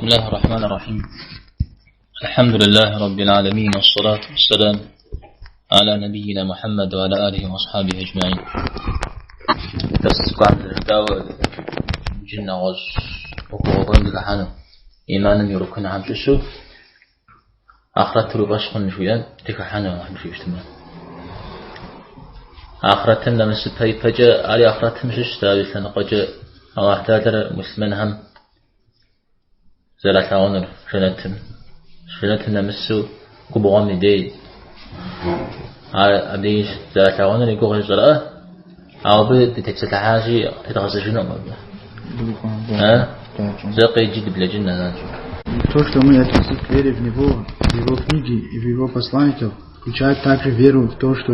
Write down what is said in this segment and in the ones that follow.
الله الرحمن الرحيم. الحمد لله رب العالمين، والصلاة والسلام على نبينا محمد وعلى آله وأصحابه أجمعين. تسقط الدعوة جنة غز وقوم بكحانه إيمانا يركن عم تشوف آخرت رو باشخن شوية تكحانه عم شوف اجتماع آخرت لما سبهي فجأة على آخرت مشش تابس لنا قجأ الله تعالى مسلمين هم زرع تعاونر شنتن نمسو كبوغام ندي أبديش زرع تعاونر يقول زرع أو بد تتسلحاجي تتغسل شنو زقي جد بلا جنة. То, что мы относим к вере в Него, в Его книги и в Его посланников, включает также веру в то, что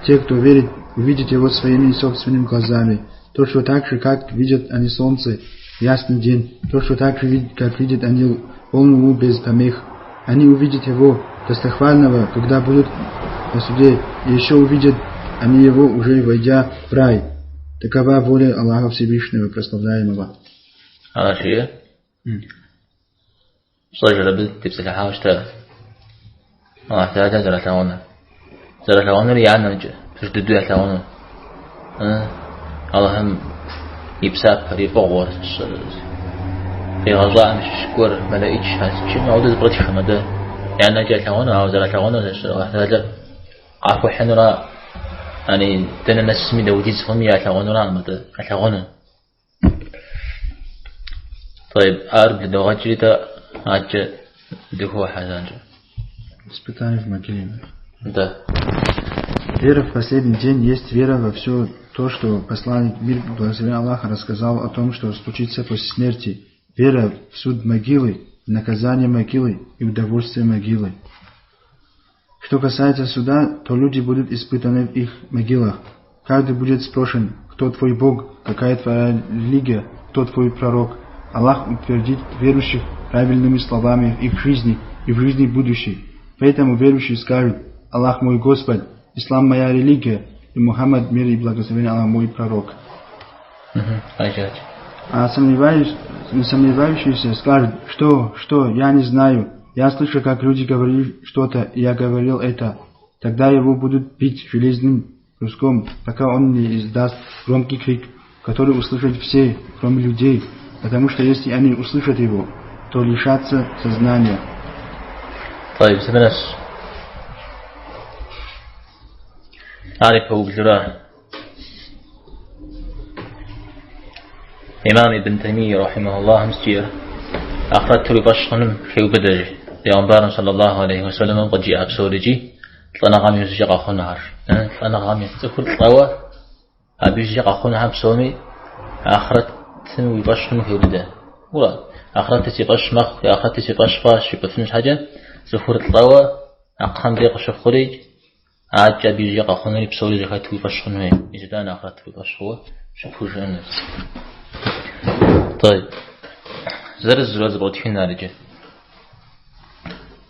те, кто верит, увидят Его своими собственными глазами. То, что так же, как видят они солнце, ясный день, то, что так же, как видят они полную без помех. Они увидят Его, достохвального, когда будут на суде, и еще увидят они Его, уже войдя в рай. Такова воля Аллаха Всевышнего, прославляемого. شيء صجر بد تبسل حاجته ما احتاج زرع تعاونر يعني نج تجدد تعاونر اللهم يبساب فريق بغور في غزاء مش شكور ملاقيش هالشيء عودة برد خمده يعني نجى تعاونر أو زرع تعاونر احتاج عفو حنرا يعني تنا نسمي دودي سفمي تعاونر عمده تعاونر. طيب أرب لدوغة جريدة عجة دخوة حزانجة испытание в могиле. Да. Вера в последний день есть вера во все то, что посланник мир благословен Аллаха рассказал о том, что случится после смерти. Вера в суд могилы, наказание могилы и удовольствие могилы. Что касается суда, то люди будут испытаны в их могилах. Каждый будет спрошен, кто твой Бог, какая твоя религия, кто твой пророк. Аллах утвердит верующих правильными словами в их жизни и в жизни будущей. Поэтому верующие скажут: Аллах мой Господь, Ислам моя религия, и Мухаммад мир и благословение Аллах мой пророк. А сомневающиеся скажут: что, я не знаю. Я слышу, как люди говорили что-то, и я говорил это. Тогда его будут бить железным бруском, пока он не издаст громкий крик, который услышат все, кроме людей. Потому что если они услышат его, то лишатся сознания. طيب سبناش أعرفه بجراه إمام ابن تيمية رحمه الله مسجير أخذت لبشخنم في بدر لأنبار صلى الله عليه وسلم قد جاء بسورجي طنقام يسجق أخونهار طنقام يسجق الطوى أبي يسجق أخونها بسومي أخذت ويبشخنم في بدر ولا أخذت تبش مخ أخذت تبش فاش يبثنش حاجة زفور الطوى أقام ديق شخوريج عاد بيجي قخوني بسوري جهات ويبشخنه إجدان أخذت ويبشخوه شوفوا جنة. طيب زر الزواج بروتين نارجة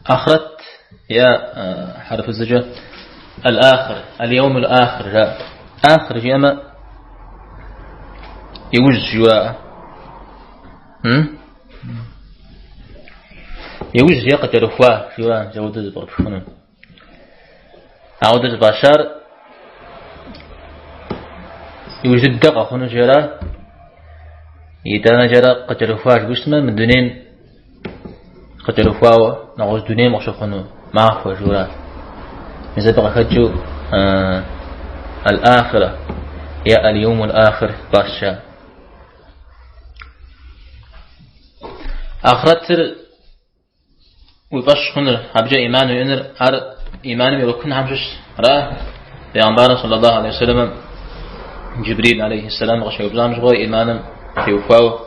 أخذت يا حرف الزجاج الآخر اليوم الآخر آخر جامع يوجد يوجد يقدر فوا شو جودة البرفان عودة البشر يوجد دقة خنا جرا يدانا جرا قدر فوا بسمة من دونين قدر فوا نعوز دونين مش خنا ما فوا جرا مثل بقى خجو الآخرة يا اليوم الآخر باشا آخرت ويبشخن هبجا إيمان وينر هر إيمان ويكون همش راه بيعنبار صلى الله عليه وسلم جبريل عليه السلام غش يبزام جوا إيمانا في وفاو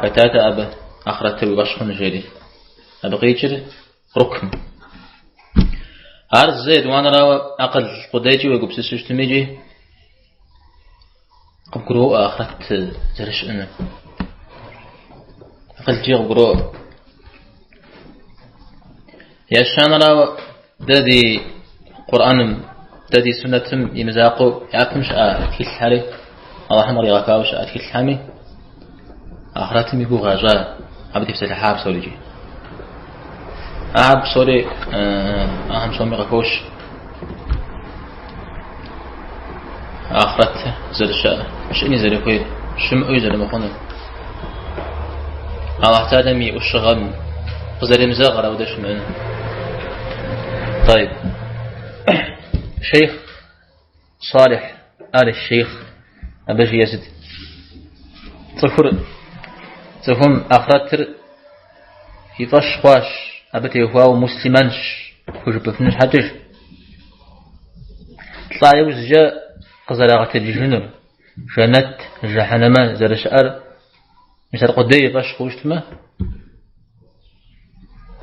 فتاة أب آخرت ويبشخن جري أبقيتر ركن هر زيد وانا راو أقل قديتي ويقبس سجتميجي قبقرو آخرت زرش إنه أقل جي قبقرو يشان راو دادي قرآن دادي سنة يمزاقو يعفمش أتكيل حالي الله حمر يغاكاوش أتكيل حامي آخراتهم يقو غاجا أبدي في حاب سوليجي أحب سولي أهم سومي غكوش آخرت زرشة مش إني زرقوي شم أي زر مخونه الله تعالى وشغل قزر مزاغر أو دش منه. طيب شيخ صالح آل الشيخ أبجي يزد تفهم آخرت يفش خواش أبتي هو مسلمانش وش بفنش حجج طلع يوزجا قزلاغة الجنر جنت جهنم زرشأر مثل قدية باش خوشت ما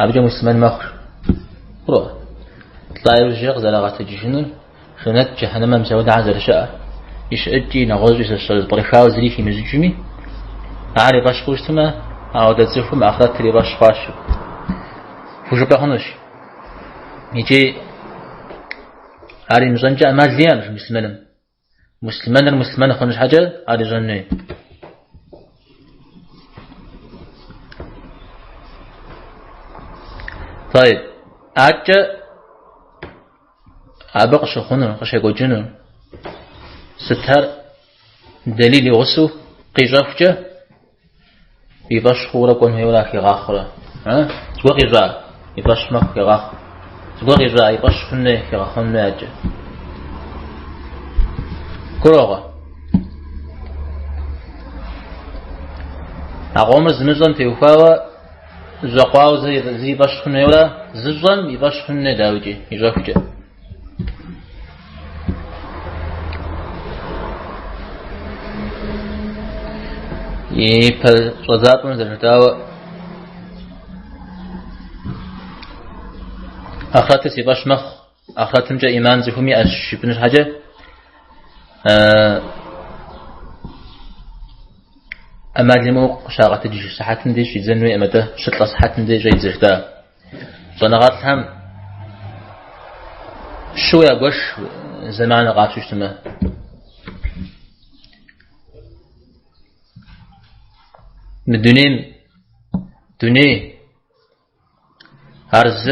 أبجا مسلمان ماخر روح طلع يوزجا قزلاغة الجنر جنت جهنم مسودع زرشأر إيش أجي نغوز يسشل بريخاو زري في مزجمي أعري باش خوشت ما أو دزفهم أخذت تري باش خواش خوش بخونش يجي أعري مزنجا ما زيان مسلمان خونش حاجة أعري زني طيب أعجا أبقش خونن خش يقول ستر دليل غسو قيجافجا يباش خورا كون هيولا كي غاخرا ها تقول غيزا يباش مخ كي غاخ تقول غيزا يباش خنه كي غاخنه أجا كروغا أقوم زنزن تيوفاوا زقواو زي باش خنه هيولا زنزن يباش خنه داوجي يجافجا يبقى رزاق من زرتاوى أخرت سيباش مخ أخرت مجا إيمان زفومي أشبنش حاجة أما لمو شاغة دي صحة دي شي زنوي أمده شطلة صحة دي جاي زرتا صنغات هم شو يقوش زمان غاتوش تما دني هرز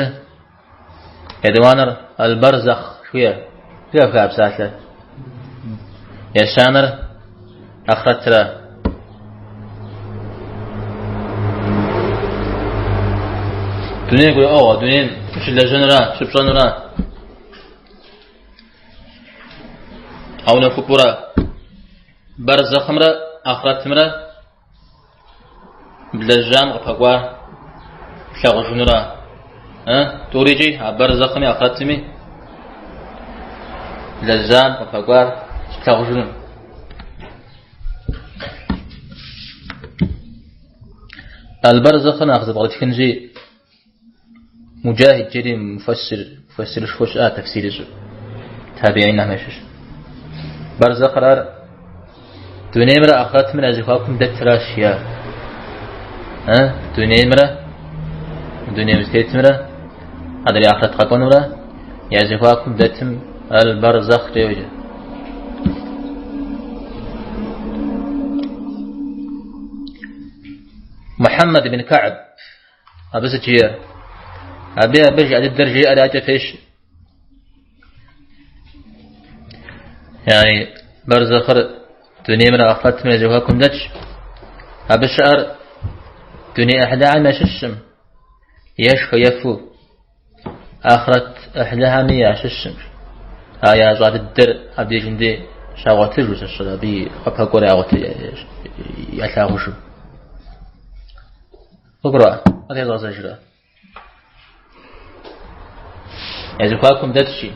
يدوانر البرزخ شوية كيف بساتله يشانر أخرت له دني يقول دني مش لجنرا شبشانرا أو نفكورا برزخ مرا أخرت مرا بلجام غفقوا شغجنرا توريجي عبر زخمي أخرتمي بلجام غفقوا شغجنر البرزخنا أخذ بغلت كنجي مجاهد جري مفسر شوش تفسير تابعين نحمشش برزخ رار دوني مرا أخرتمي لأزفاكم دتراشيا دنيا مرة دنيا مستيت مرة هذا اللي آخرت قاكون مرة يعزفاكم دتم البرزخ جيوجا محمد بن كعب أبس جير أبي أبجي على الدرجة ألاجة فيش يعني برزخ دنيا مرة آخرت مرة يعزفاكم دتش أبشعر دنيا أحدها ما ششم يشخ يفو آخرت أحدها مية ششم آيا زاد الدر أبدي جندي شاوات الجوز الشلا بي خبها قولي أغوتي يتلاغوشو اقرأ هذا يضغط أجرى يزفاكم داتشي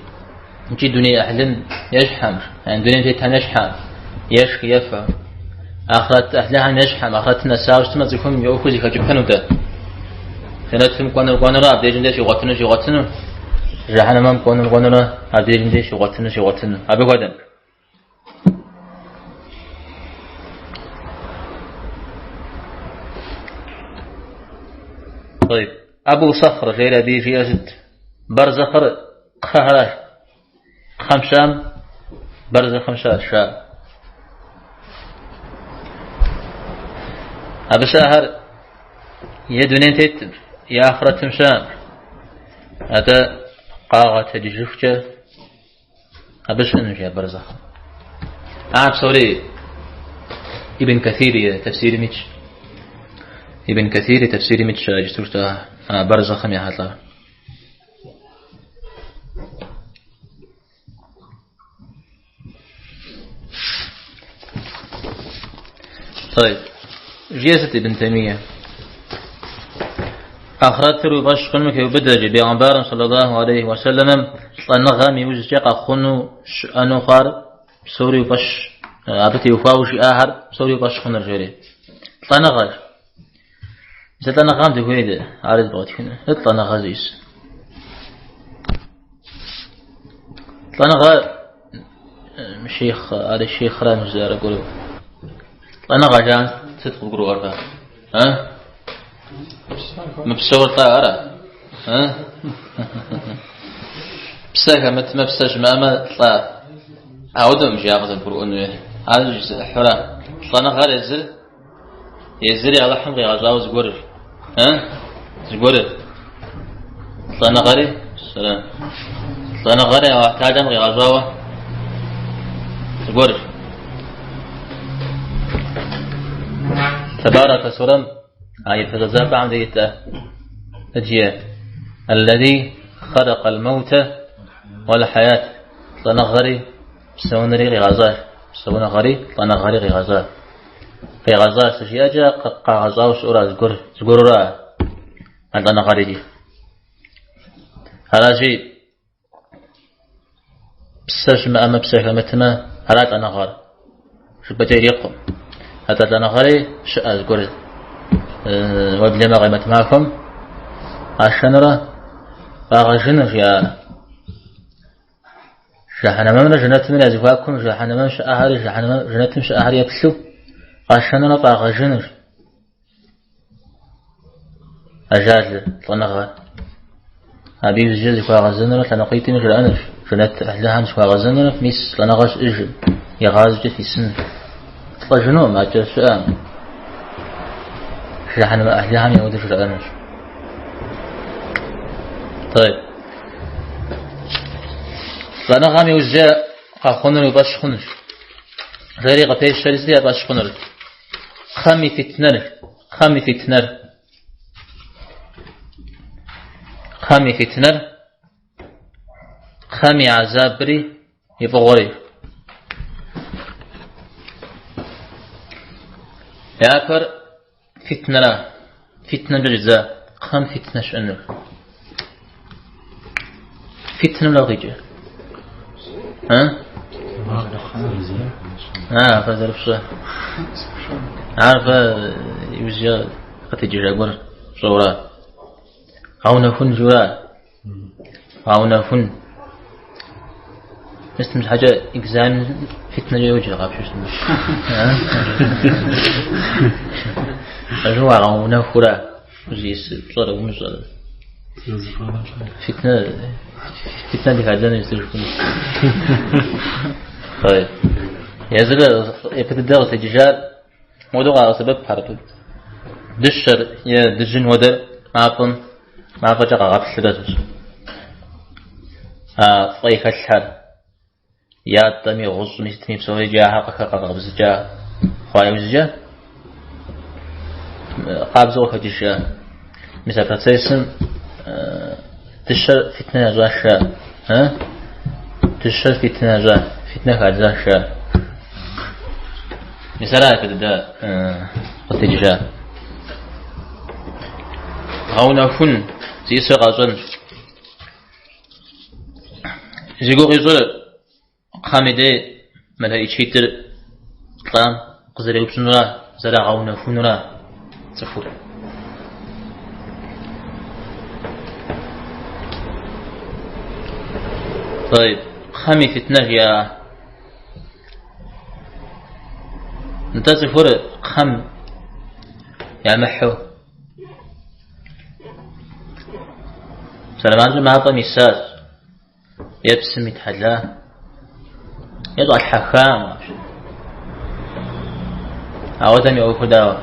نجي دنيا أحلن يشحم يعني دنيا تيتها نشحم يشخ يفو آخرت أهلها نجحم آخرت نساوس تما زكون يوكوزي كجبنو ده خناتهم قانون را عبد الجندي شغاتنا جهنم قانون را عبد الجندي شغاتنا أبي قدم طيب أبو صخر غير أبي في أزد برزخر خهرة خمشام برز خمشة شاء أبو ساهر يدونين تيت يا آخرة تمشان هذا قاغة تجفجة أبش إنه برزخ عاب سوري ابن كثير تفسير ميتش ابن كثير تفسير ميتش جستوشتا برزخ يا هذا طيب جيزة ابن تيمية آخرات ترو باش خنمك يبدأ بيغمبار صلى الله عليه وسلم طنغام يوجد أخنو أنو خار سوري باش أبتي وفاوشي آخر سوري باش خنر جري طنغاش إذا طنغام تقولي عارض بغتي هنا طنغازيس طنغا الشيخ هذا الشيخ رامز زار أقول طنغا جان تدخل قروة ها مبسور طائرة ها بساك ما بساش ما طلع عودة مش ياخذ القرآن هذا الجزء حرام طلعنا غير يزري على حمقي غزاو زقور ها زقور طلعنا غير السلام طلعنا غير واحتاج حمقي غزاو زقور تبارك سورم آية فغزاء بعد أجياء الذي خلق الموت والحياة طنغري سونري غزاء سونغري طنغري غزاء في غزاء سجياجا غزاء وسورة زقرورا طنغري دي هذا شيء بساش ما أما بساش متما هذا طنغر شو بتجي يقوم هذا طنغري شأ زقر وبلما غيمت معكم عشان باغجنر يا شحنا ما من جنات من أزواجكم شحنا ما مش أهل شحنا جنات مش أهل يكسو عشان باغجنر أجاز طنغا أبي الجز باغجنر تنقيت من جرانر جنات أهلها مش باغجنر ميس طنغاش إجل يغاز في سن طجنو ما جسام شحنا ما أهلها من يودش جرانر طيب طنغا ميوزع خنر وباش خنر غيري غبيش شريسلي باش خنر خامي فتنر خامي فتنر خامي فتنر خامي عذابري يبغوري ياكر فتنرا فتنة بالجزاء خام فتنة شأنر فتنة لا غيجة ها فزر فشة عارفة يوجد قتيجي جاكبر صورة عونا فن جورا عونا فن اسم حاجة إجزام فتنة يوجد غاب شو اسمه أجوا عونا فرا وزيس صورة ومصورة فتنة دي هذا يستجيبون طيب يزل يبتدأ تجار موضوع سبب حرب دشر يا دجن ودر معكم مع فجأة غاب الثلاثة طيخ الشهر يا تمي غص مستمي بسوي جاء حقك قبض جاء خوايا جاء قابض وخدش مثل فتسيسن تشر فتنة جاشا ها تشر فتنة جا فتنة جاشا مثلا كده قتجا هونا فن زيس غازن زيغو غيزول خامده ملا يشيتر طام قزر يبسنرا زرا هونا فنرا صفر طيب خامي فتنة يا نتصفر خم يا محو سلام ما طمي الساس يبسم يتحلى يضع الحكام عودم يوفو داوا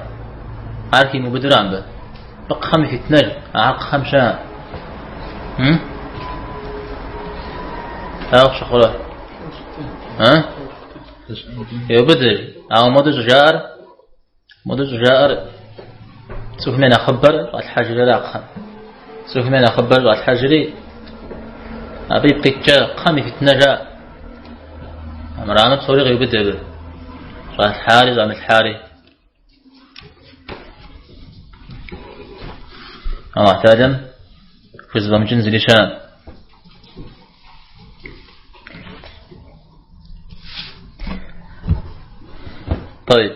عارفي مبدران به بقخم في تنر عق خمسة أو شخرة يبدل أو مدز جار سوفنا خبر الحجر راقم سوفنا خبر الحجر أبي بقيت قام في تنجا مرامت صوري غير بدل صار الحاري زعم الحاري الله احتاجم في زبام جنز لشان طيب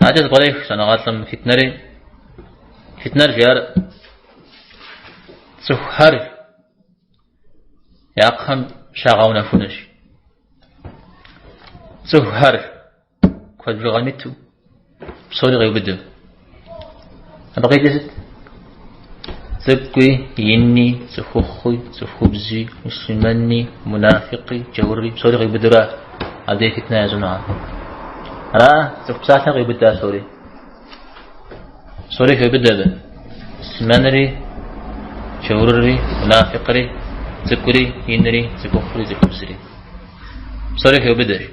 عجز قريش سنغات لما فتنر جار سهر يقهم شاغونا فنش سهر قد بغمتو بصوري غير بدل أبغي جزت زكوي يني سخوخي سخوبزي مسلماني منافقي جوري بصوري غير بدل هذه فتنة يا جماعة سخبساتنا غير بدل سوري غير بدل مسلمانري جوري منافقري زكوري ينري زكوخري زخوبزري بصوري غير بدل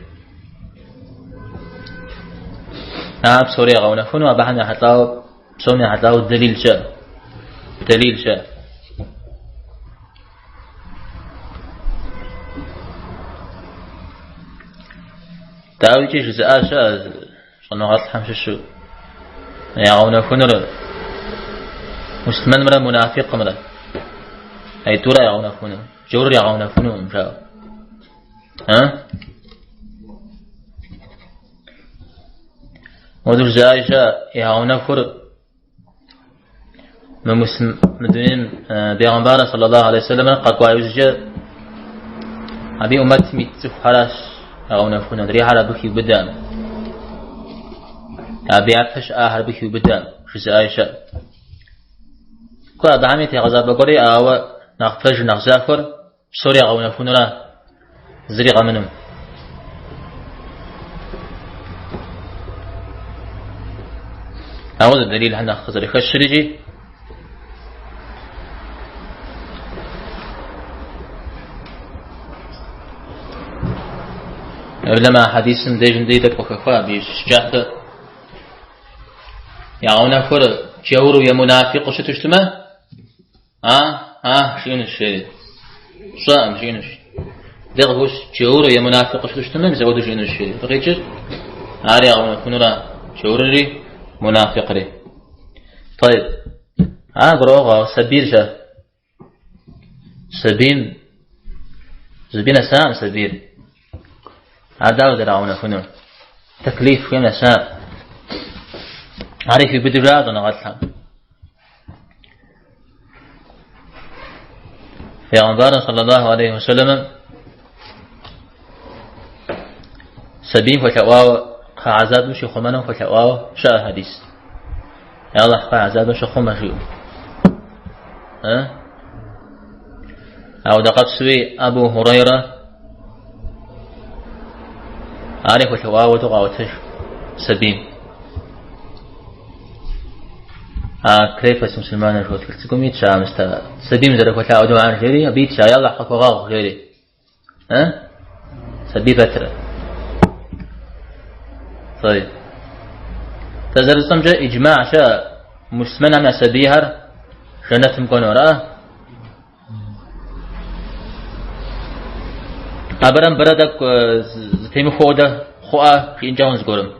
بصوري غونا فنو أبحنا حتلاو بسومي حتلاو دليل شاء داوي جزء شاء صنوات الحمش الشو يعون فنر مسلمان مرا منافق مرا أي ترى يعون فنر جور يعون فنر مشاء ودر زائشة يعون فر مدنين بيغمبار صلى الله عليه وسلم قد وعيوزجا أبي أمت ميتسف حراش يعون فنر ريحة بكي بدام أبي عفش آخر بكي بدام شز عائشة كوا بعميتي غزاب بقري أو نغفج نغزافر بسوريا غون فنر زريغ منهم هذا الدليل هنا خزري خشرجي لما حديث ديجن ديدك وخفا بيشجعت يعون فر جور يا منافق شتشتما شينش صام شينش دغوش جور يا منافق شتشتما مزود شينش بقيتش عاري يعون فنرا جورري منافق ري طيب قروغا سبيل زبين سام سبيل عداو دراونا فنون تكليف كم سام عارف بدراد ونغتها في غنبار صلى الله عليه وسلم سبيل فتواو عذاب مش خمانه فتواو شاء حديث يا الله عذاب مش خماشيو أو دقت سوي أبو هريرة عارف فتواو تغاوتش سبيل كيف مسلمان الجود كلتكم يتشا مست سبيل زرق وتلاو دو عن جري أبيت شا يلا حق وغاو جري سبيل فترة طيب تزرزم جاء إجماع شاء مسلمان مع سبيهر جنة مكون وراه أبرم بردك زتيم خوده خواه في إنجاونز قرم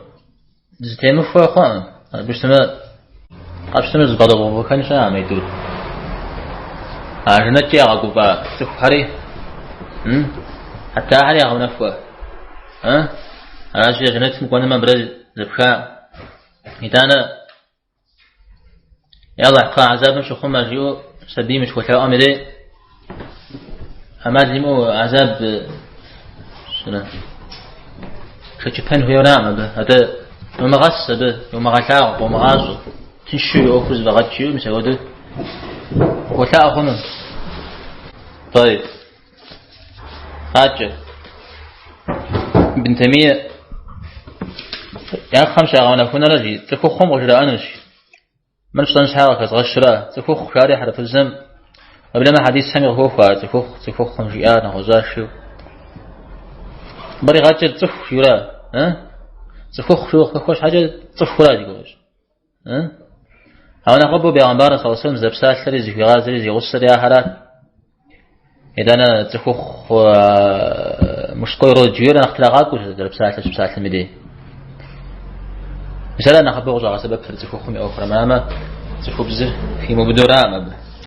زتيم خواه بشتما زبادة وكان شاء عميدود جنة جاء عقوبة سفحري حتى أحري عقونا فواه أنا شيء جنة مكون ما برد زبخاء إتانا يلا حقا عذاب مش خما جيو سبي مش وتلاو أمري أما جيمو عذاب شنو كتشبهن هو نعم هذا يوم غص به يوم غتاع يوم غاص تنشو يوفز بغتشيو مسوده وتلاو خنون طيب حاجة ابن تيمية يا خمسة غانا فينا رجي تكو خم وجرا أنش من شطن شحاك غشرة تفوخ شاري حرف الزم قبل ما حديث سمي خوفا تفوخ خمجيات نغزاشو بري غاجل تفوخ يرا تفوخ شو خوش حاجة تفوخ لا يقولش أنا قبوا بيغمبار صلى الله عليه وسلم زبسات لري في غازري زي غصر يا حرات إذا أنا تفوخ مش قيرو جيرا اختلاقات وش زبسات المدي مثلا أنا قبوا غزا سبب تفوخ أخرى ما تفوخ بزر في مبدورة